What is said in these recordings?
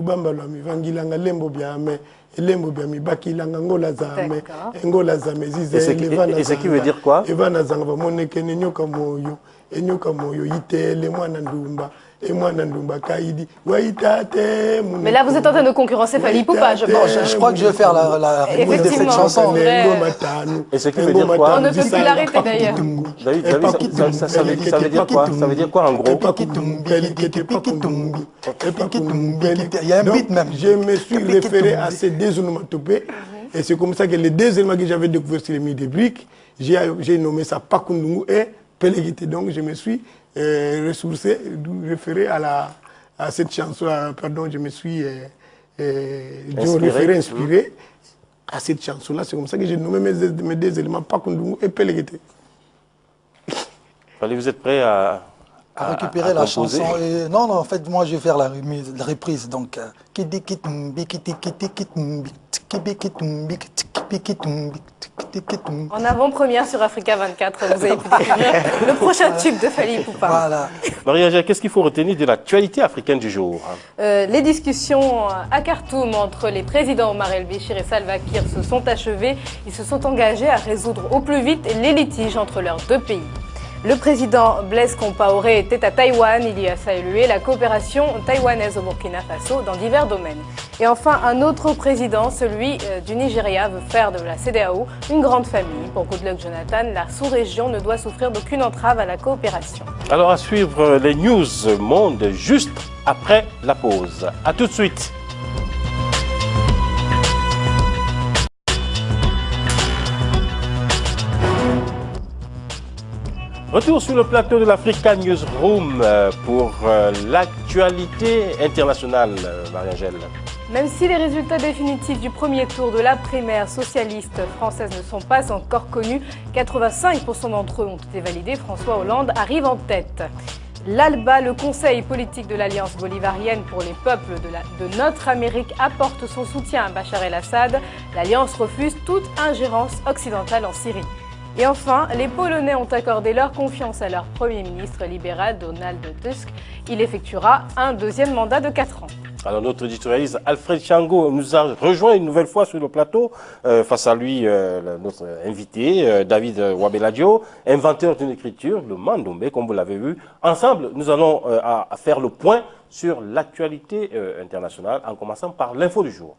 Kubambalami, Vangilanga, Lembo Biame, Lembo Biami, Bakilanga, Ngola Zame, Ngola Zame, Zize, et ce qui veut dire quoi? Evana Zangava, Moneke, Nyoka Moyo, et Nyoka Moyo, Ite, les moines Ndumba. Et moi, Nandumba Kaidi. Mais là, vous êtes en train de concurrencer Fally Ipupa, je pense. Je crois que je vais faire la rythme de cette chanson. Et ce qui veut dire quoi? On ne peut plus l'arrêter d'ailleurs. David, ça veut dire quoi? Ça veut dire quoi en gros? Il y a un beat même. Je me suis référé à ces deux onomatopées. Et c'est comme ça que les deux éléments que j'avais découverts sur les murs de briques, j'ai nommé ça Pakundungu et Pelégité. Donc je me suis ressourcé, référé à cette chanson, pardon, je me suis inspiré à cette chanson-là. C'est comme ça que j'ai nommé mes deux éléments, Pakundungu et Pelégité. Vous êtes prêt à récupérer la chanson? Non, en fait, moi, je vais faire la reprise. Donc, en avant-première sur Africa 24, vous avez pu découvrir le prochain tube de Fally Ipupa. Voilà. Marie-Angèle, qu'est-ce qu'il faut retenir de l'actualité africaine du jour? Les discussions à Khartoum entre les présidents Omar el-Béchir et Salva Kiir se sont achevées. Ils se sont engagés à résoudre au plus vite les litiges entre leurs deux pays. Le président Blaise Compaoré était à Taïwan. Il y a salué la coopération taïwanaise au Burkina Faso dans divers domaines. Et enfin, un autre président, celui du Nigeria, veut faire de la CEDEAO une grande famille. Pour Goodluck Jonathan, la sous-région ne doit souffrir d'aucune entrave à la coopération. Alors à suivre les news monde juste après la pause. A tout de suite. Retour sur le plateau de l'Africa Newsroom pour l'actualité internationale, Marie-Angèle. Même si les résultats définitifs du premier tour de la primaire socialiste française ne sont pas encore connus, 85% d'entre eux ont été validés. François Hollande arrive en tête. L'ALBA, le Conseil politique de l'Alliance bolivarienne pour les peuples de notre Amérique, apporte son soutien à Bachar el-Assad. L'Alliance refuse toute ingérence occidentale en Syrie. Et enfin, les Polonais ont accordé leur confiance à leur Premier ministre libéral Donald Tusk. Il effectuera un deuxième mandat de 4 ans. Alors notre éditorialiste Alfred Chango nous a rejoint une nouvelle fois sur le plateau. Face à lui, notre invité, David Wabeladio, inventeur d'une écriture, le Mandombe, comme vous l'avez vu. Ensemble, nous allons faire le point sur l'actualité internationale, en commençant par l'info du jour.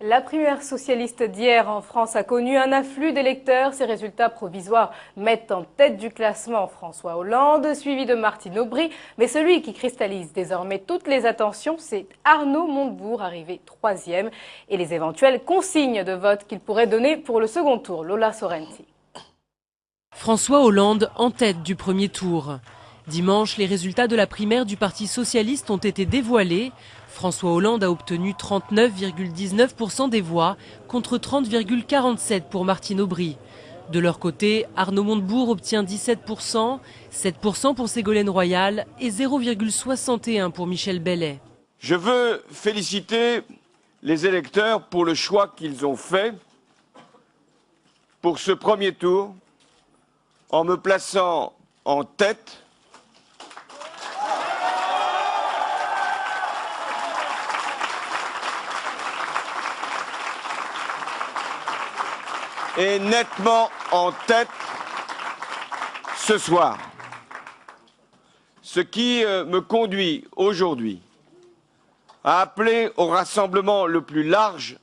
La primaire socialiste d'hier en France a connu un afflux d'électeurs. Ces résultats provisoires mettent en tête du classement François Hollande, suivi de Martine Aubry. Mais celui qui cristallise désormais toutes les attentions, c'est Arnaud Montebourg, arrivé 3e. Et les éventuelles consignes de vote qu'il pourrait donner pour le second tour. Lola Sorrenti. François Hollande en tête du premier tour. Dimanche, les résultats de la primaire du Parti socialiste ont été dévoilés. François Hollande a obtenu 39,19% des voix contre 30,47% pour Martine Aubry. De leur côté, Arnaud Montebourg obtient 17%, 7% pour Ségolène Royal et 0,61% pour Michel Bellet. Je veux féliciter les électeurs pour le choix qu'ils ont fait pour ce premier tour en me plaçant en tête et nettement en tête ce soir. Ce qui me conduit aujourd'hui à appeler au rassemblement le plus large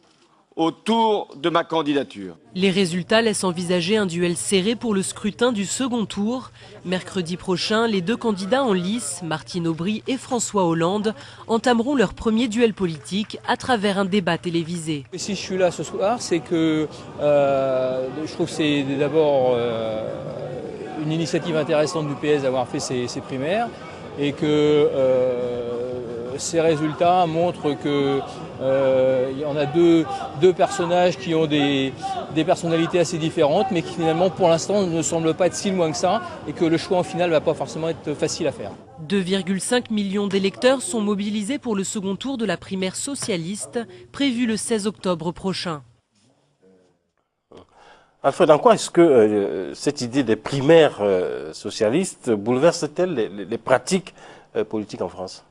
autour de ma candidature. Les résultats laissent envisager un duel serré pour le scrutin du second tour. Mercredi prochain, les deux candidats en lice, Martine Aubry et François Hollande, entameront leur premier duel politique à travers un débat télévisé. Et si je suis là ce soir, c'est que je trouve que c'est d'abord une initiative intéressante du PS d'avoir fait ces primaires et que ces résultats montrent que il y en a deux personnages qui ont des personnalités assez différentes, mais qui finalement pour l'instant ne semblent pas être si loin que ça, et que le choix en final ne va pas forcément être facile à faire. 2,5 millions d'électeurs sont mobilisés pour le second tour de la primaire socialiste, prévue le 16 octobre prochain. Alfred, en quoi est-ce que cette idée des primaires socialistes bouleverse-t-elle les pratiques politiques en France?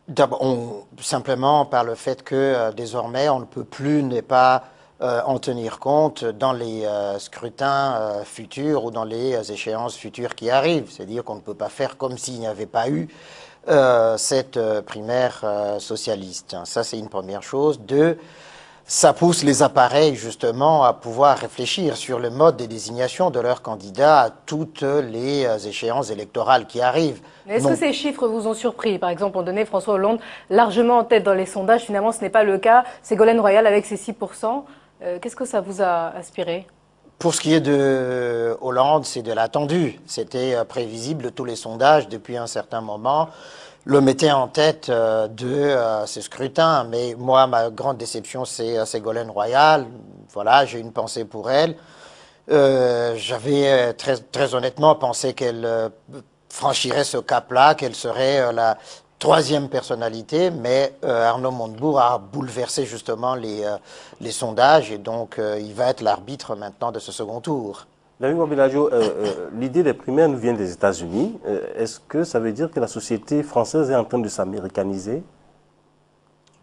D'abord, simplement par le fait que désormais on ne peut plus ne pas en tenir compte dans les scrutins futurs ou dans les échéances futures qui arrivent. C'est-à-dire qu'on ne peut pas faire comme s'il n'y avait pas eu cette primaire socialiste. Ça, c'est une première chose. Deux, ça pousse les appareils justement à pouvoir réfléchir sur le mode de désignation de leurs candidats à toutes les échéances électorales qui arrivent. Est-ce que ces chiffres vous ont surpris? Par exemple, on donnait François Hollande largement en tête dans les sondages. Finalement, ce n'est pas le cas. Ségolène Royal avec ses 6%. Qu'est-ce que ça vous a inspiré? Pour ce qui est de Hollande, c'est de l'attendu. C'était prévisible, tous les sondages depuis un certain moment le mettait en tête de ces scrutins. Mais moi, ma grande déception, c'est Ségolène Royal. Voilà, j'ai une pensée pour elle. J'avais très honnêtement pensé qu'elle franchirait ce cap-là, qu'elle serait la troisième personnalité, mais Arnaud Montebourg a bouleversé justement les sondages et donc il va être l'arbitre maintenant de ce second tour. David Wabeladio, l'idée des primaires nous vient des États-Unis. Est-ce que ça veut dire que la société française est en train de s'américaniser?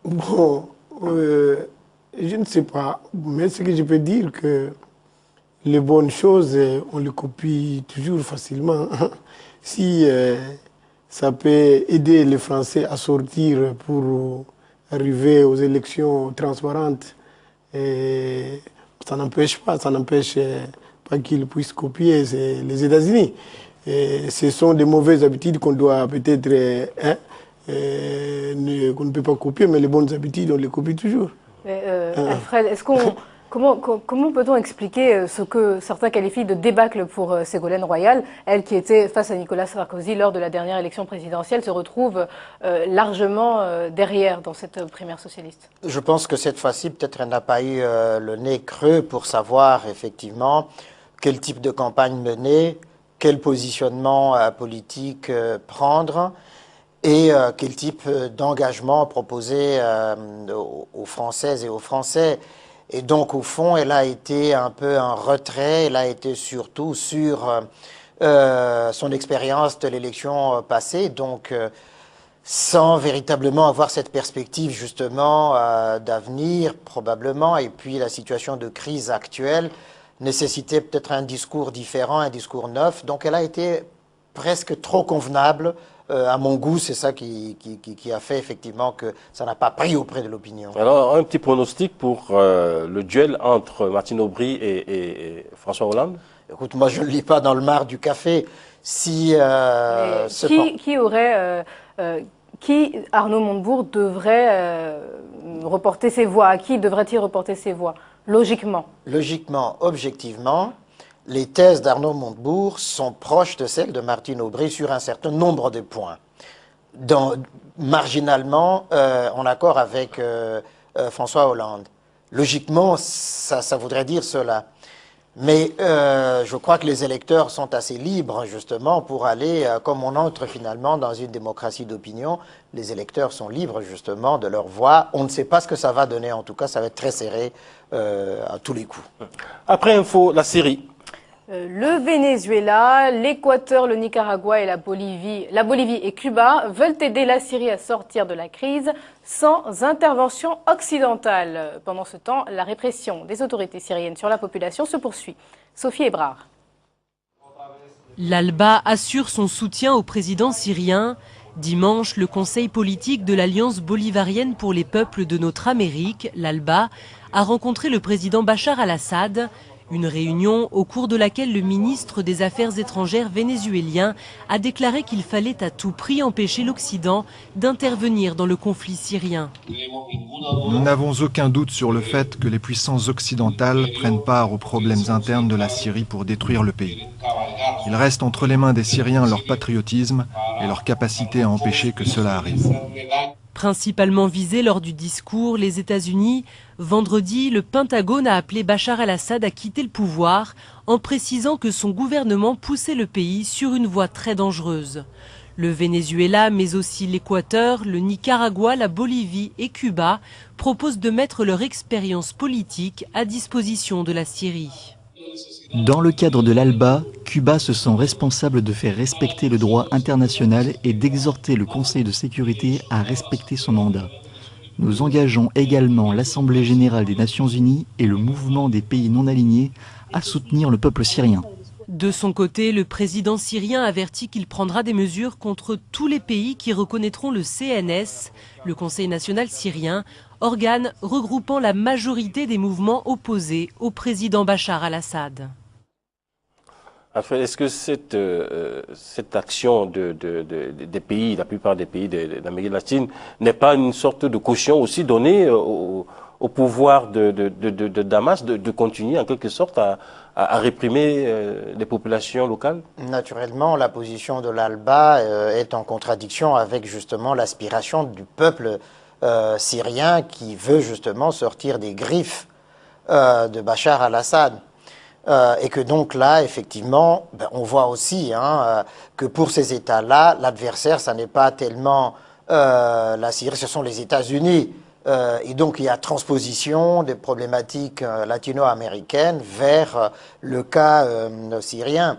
Bon, je ne sais pas, mais ce que je peux dire que les bonnes choses, on les copie toujours facilement. Si ça peut aider les Français à sortir pour arriver aux élections transparentes, ça n'empêche pas, pas qu'ils puissent copier les États-Unis. Ce sont des mauvaises habitudes qu'on doit peut-être, qu'on ne peut pas copier, mais les bonnes habitudes, on les copie toujours. Alfred, comment peut-on expliquer ce que certains qualifient de débâcle pour Ségolène Royal, elle qui était face à Nicolas Sarkozy lors de la dernière élection présidentielle, se retrouve largement derrière dans cette primaire socialiste? Je pense que cette fois-ci, peut-être elle n'a pas eu le nez creux pour savoir effectivement quel type de campagne mener, quel positionnement politique prendre et quel type d'engagement proposer aux Françaises et aux Français. Et donc, au fond, elle a été un peu en retrait, elle a été surtout sur son expérience de l'élection passée, donc sans véritablement avoir cette perspective justement d'avenir, probablement, et puis la situation de crise actuelle nécessitait peut-être un discours différent, un discours neuf, donc elle a été presque trop convenable. À mon goût, c'est ça qui a fait effectivement que ça n'a pas pris auprès de l'opinion. Alors, un petit pronostic pour le duel entre Martine Aubry et François Hollande? Écoute, moi je ne lis pas dans le mar du café. Si qui Arnaud Montebourg devrait reporter ses voix? À qui devrait-il reporter ses voix, logiquement? Logiquement, objectivement, les thèses d'Arnaud Montebourg sont proches de celles de Martine Aubry sur un certain nombre de points. Marginalement, en accord avec François Hollande. Logiquement, ça voudrait dire cela. Mais je crois que les électeurs sont assez libres, justement, pour aller, comme on entre finalement dans une démocratie d'opinion, les électeurs sont libres, justement, de leur voix. On ne sait pas ce que ça va donner, en tout cas, ça va être très serré à tous les coups. Après info, la Syrie. Le Venezuela, l'Équateur, le Nicaragua et la Bolivie et Cuba veulent aider la Syrie à sortir de la crise sans intervention occidentale. Pendant ce temps, la répression des autorités syriennes sur la population se poursuit. Sophie Ebrard. L'ALBA assure son soutien au président syrien. Dimanche, le Conseil politique de l'Alliance bolivarienne pour les peuples de notre Amérique, l'ALBA, a rencontré le président Bachar al-Assad. Une réunion au cours de laquelle le ministre des Affaires étrangères vénézuélien a déclaré qu'il fallait à tout prix empêcher l'Occident d'intervenir dans le conflit syrien. Nous n'avons aucun doute sur le fait que les puissances occidentales prennent part aux problèmes internes de la Syrie pour détruire le pays. Il reste entre les mains des Syriens leur patriotisme et leur capacité à empêcher que cela arrive. Principalement visé lors du discours, les États-Unis, vendredi, le Pentagone a appelé Bachar al-Assad à quitter le pouvoir en précisant que son gouvernement poussait le pays sur une voie très dangereuse. Le Venezuela, mais aussi l'Équateur, le Nicaragua, la Bolivie et Cuba proposent de mettre leur expérience politique à disposition de la Syrie. Dans le cadre de l'ALBA, Cuba se sent responsable de faire respecter le droit international et d'exhorter le Conseil de sécurité à respecter son mandat. Nous engageons également l'Assemblée générale des Nations unies et le mouvement des pays non alignés à soutenir le peuple syrien. De son côté, le président syrien avertit qu'il prendra des mesures contre tous les pays qui reconnaîtront le CNS, le Conseil national syrien, organe regroupant la majorité des mouvements opposés au président Bachar al-Assad. Est-ce que cette action des pays, la plupart des pays d'Amérique latine, n'est pas une sorte de caution aussi donnée au pouvoir de Damas de continuer en quelque sorte à réprimer les populations locales? Naturellement, la position de l'ALBA est en contradiction avec justement l'aspiration du peuple syrien qui veut justement sortir des griffes de Bachar al-Assad. Et que donc là, effectivement, on voit aussi que pour ces États-là, l'adversaire, ça n'est pas tellement la Syrie, ce sont les États-Unis. Et donc il y a transposition des problématiques latino-américaines vers le cas syrien.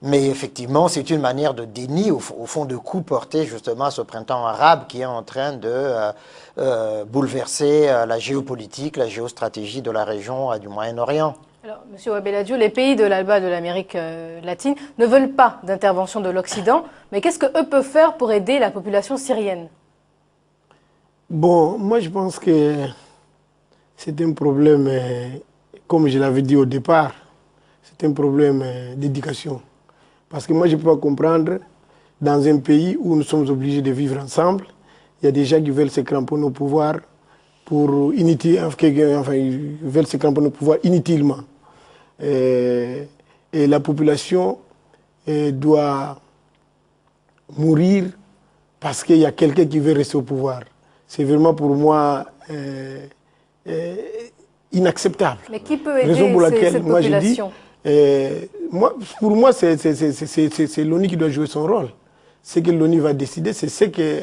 Mais effectivement, c'est une manière de déni, au fond, de coup porté justement à ce printemps arabe qui est en train de bouleverser la géopolitique, la géostratégie de la région du Moyen-Orient. Alors, M. Wabeladio, les pays de l'ALBA de l'Amérique latine ne veulent pas d'intervention de l'Occident, mais qu'est-ce qu'eux peuvent faire pour aider la population syrienne? Bon, moi je pense que c'est un problème, comme je l'avais dit au départ, c'est un problème d'éducation. Parce que moi je ne peux pas comprendre, dans un pays où nous sommes obligés de vivre ensemble, il y a des gens qui veulent se cramponner au pouvoir pour inutilement. Et la population doit mourir parce qu'il y a quelqu'un qui veut rester au pouvoir. C'est vraiment pour moi inacceptable. Mais qui peut aider cette population? Pour moi, c'est l'ONU qui doit jouer son rôle. Ce que l'ONU va décider, c'est ce que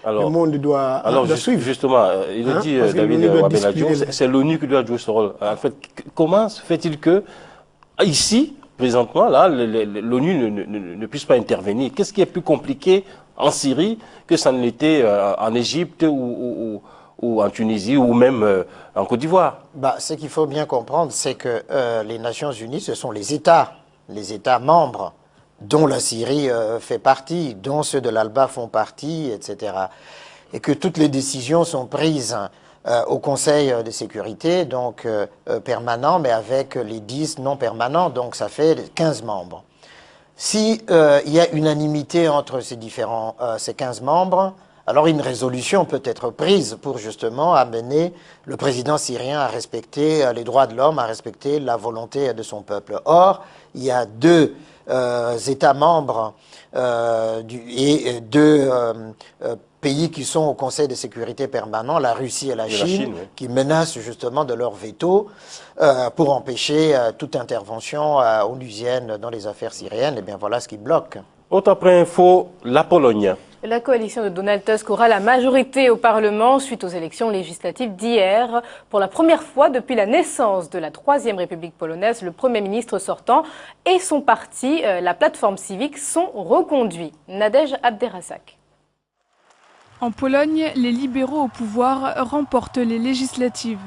le monde doit suivre. Justement, il le dit David Wabeladio, c'est l'ONU qui doit jouer son rôle. En fait, comment se fait-il que, ici, présentement, là, l'ONU ne puisse pas intervenir? Qu'est-ce qui est plus compliqué en Syrie que ça ne l'était en Égypte ou en Tunisie ou même en Côte d'Ivoire? Ce qu'il faut bien comprendre, c'est que les Nations Unies, ce sont les États membres, dont la Syrie fait partie, dont ceux de l'ALBA font partie, etc. Et que toutes les décisions sont prises au Conseil de sécurité, donc permanent, mais avec les 10 non permanents, donc ça fait 15 membres. Si il y a unanimité entre ces 15 membres, alors une résolution peut être prise pour justement amener le président syrien à respecter les droits de l'homme, à respecter la volonté de son peuple. Or, il y a deux États membres et deux pays qui sont au Conseil de sécurité permanent, la Russie et la Chine, oui, qui menacent justement de leur veto pour empêcher toute intervention onusienne dans les affaires syriennes. Et bien voilà ce qui bloque. Autre après info, la Pologne. La coalition de Donald Tusk aura la majorité au Parlement suite aux élections législatives d'hier. Pour la première fois depuis la naissance de la Troisième République polonaise, le Premier ministre sortant et son parti, la plateforme civique, sont reconduits. Nadège Abderrazak. En Pologne, les libéraux au pouvoir remportent les législatives.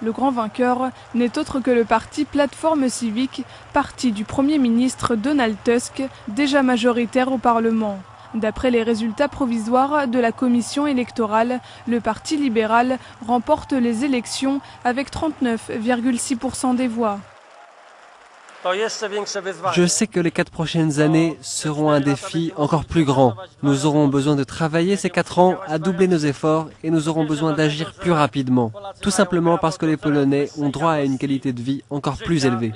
Le grand vainqueur n'est autre que le parti Plateforme Civique, parti du Premier ministre Donald Tusk, déjà majoritaire au Parlement. D'après les résultats provisoires de la commission électorale, le Parti libéral remporte les élections avec 39,6% des voix. Je sais que les 4 prochaines années seront un défi encore plus grand. Nous aurons besoin de travailler ces 4 ans à doubler nos efforts et nous aurons besoin d'agir plus rapidement. Tout simplement parce que les Polonais ont droit à une qualité de vie encore plus élevée.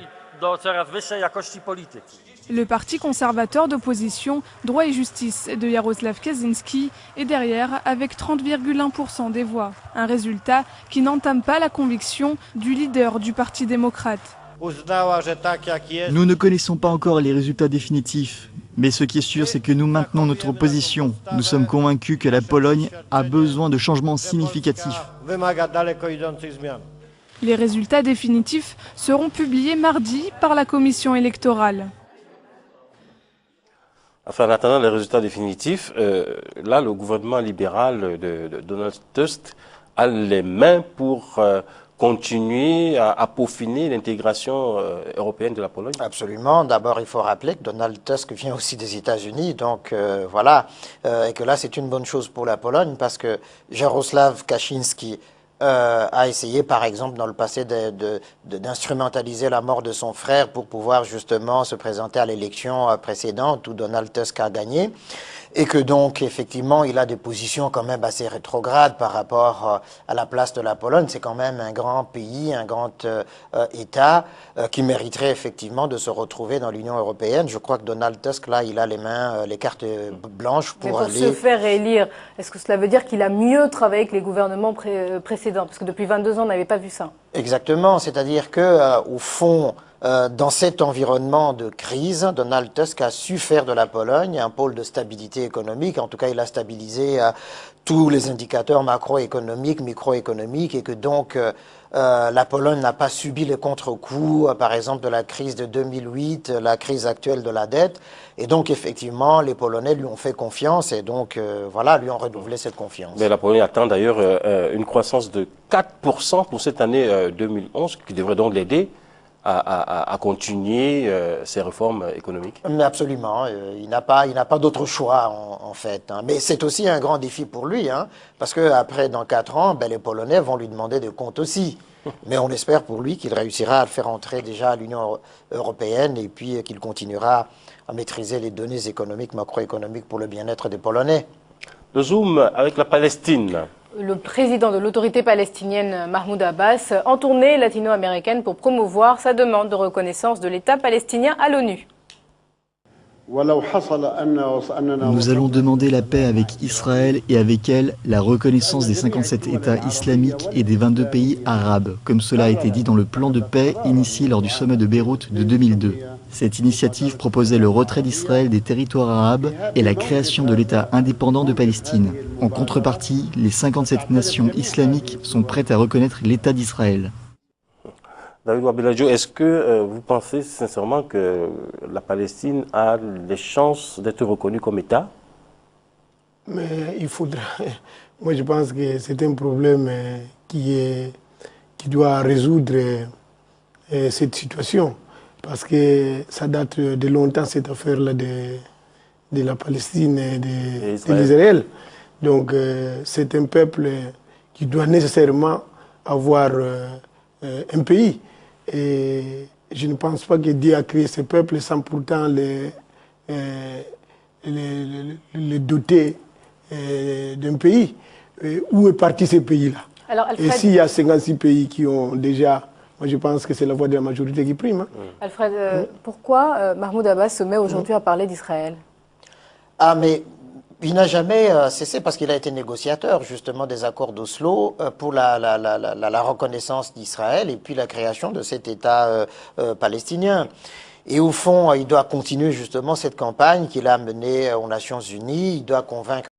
Le parti conservateur d'opposition Droit et Justice de Jarosław Kaczyński est derrière avec 30,1% des voix. Un résultat qui n'entame pas la conviction du leader du Parti démocrate. Nous ne connaissons pas encore les résultats définitifs, mais ce qui est sûr, c'est que nous maintenons notre position. Nous sommes convaincus que la Pologne a besoin de changements significatifs. Les résultats définitifs seront publiés mardi par la commission électorale. Enfin, en attendant les résultats définitifs, là, le gouvernement libéral de Donald Tusk a les mains pour continuer à peaufiner l'intégration européenne de la Pologne. Absolument. D'abord, il faut rappeler que Donald Tusk vient aussi des États-Unis, donc voilà, et que là, c'est une bonne chose pour la Pologne parce que Jarosław Kaczyński a essayé, par exemple, dans le passé, d'instrumentaliser la mort de son frère pour pouvoir justement se présenter à l'élection précédente où Donald Tusk a gagné. Et que donc, effectivement, il a des positions quand même assez rétrogrades par rapport à la place de la Pologne. C'est quand même un grand pays, un grand État qui mériterait effectivement de se retrouver dans l'Union européenne. Je crois que Donald Tusk, là, il a les mains, les cartes blanches pour aller... Mais pour se faire réélire, est-ce que cela veut dire qu'il a mieux travaillé que les gouvernements précédents? Parce que depuis 22 ans, on n'avait pas vu ça. Exactement, c'est-à-dire que au fond... dans cet environnement de crise, Donald Tusk a su faire de la Pologne un pôle de stabilité économique. En tout cas, il a stabilisé tous les indicateurs macroéconomiques, microéconomiques, et que donc la Pologne n'a pas subi les contre-coups, par exemple, de la crise de 2008, la crise actuelle de la dette. Et donc, effectivement, les Polonais lui ont fait confiance et donc, voilà, lui ont renouvelé cette confiance. Mais la Pologne attend d'ailleurs une croissance de 4% pour cette année 2011, qui devrait donc l'aider à continuer ces réformes économiques. Mais absolument, il n'a pas d'autre choix en fait. Hein. Mais c'est aussi un grand défi pour lui, hein, parce que après, dans 4 ans, les Polonais vont lui demander des comptes aussi. Mais on espère pour lui qu'il réussira à le faire entrer déjà à l'Union européenne et puis qu'il continuera à maîtriser les données économiques, macroéconomiques pour le bien-être des Polonais. Le zoom avec la Palestine. Le président de l'autorité palestinienne, Mahmoud Abbas, en tournée latino-américaine pour promouvoir sa demande de reconnaissance de l'État palestinien à l'ONU. Nous allons demander la paix avec Israël et avec elle la reconnaissance des 57 États islamiques et des 22 pays arabes, comme cela a été dit dans le plan de paix initié lors du sommet de Beyrouth de 2002. Cette initiative proposait le retrait d'Israël des territoires arabes et la création de l'État indépendant de Palestine. En contrepartie, les 57 nations islamiques sont prêtes à reconnaître l'État d'Israël. David Wabeladjo, est-ce que vous pensez sincèrement que la Palestine a les chances d'être reconnue comme État? Mais il faudra... Moi, je pense que c'est un problème qui doit résoudre cette situation. Parce que ça date de longtemps, cette affaire-là de la Palestine et de l'Israël. Donc, c'est un peuple qui doit nécessairement avoir un pays. Et je ne pense pas que Dieu a créé ce peuple sans pourtant les doter d'un pays. Où est parti ce pays-là? Et s'il y a 56 pays qui ont déjà... Moi, je pense que c'est la voix de la majorité qui prime. Hein. Alfred, pourquoi Mahmoud Abbas se met aujourd'hui à parler d'Israël? Ah, mais il n'a jamais cessé, parce qu'il a été négociateur, justement, des accords d'Oslo pour la reconnaissance d'Israël et puis la création de cet État palestinien. Et au fond, il doit continuer, justement, cette campagne qu'il a menée aux Nations Unies. Il doit convaincre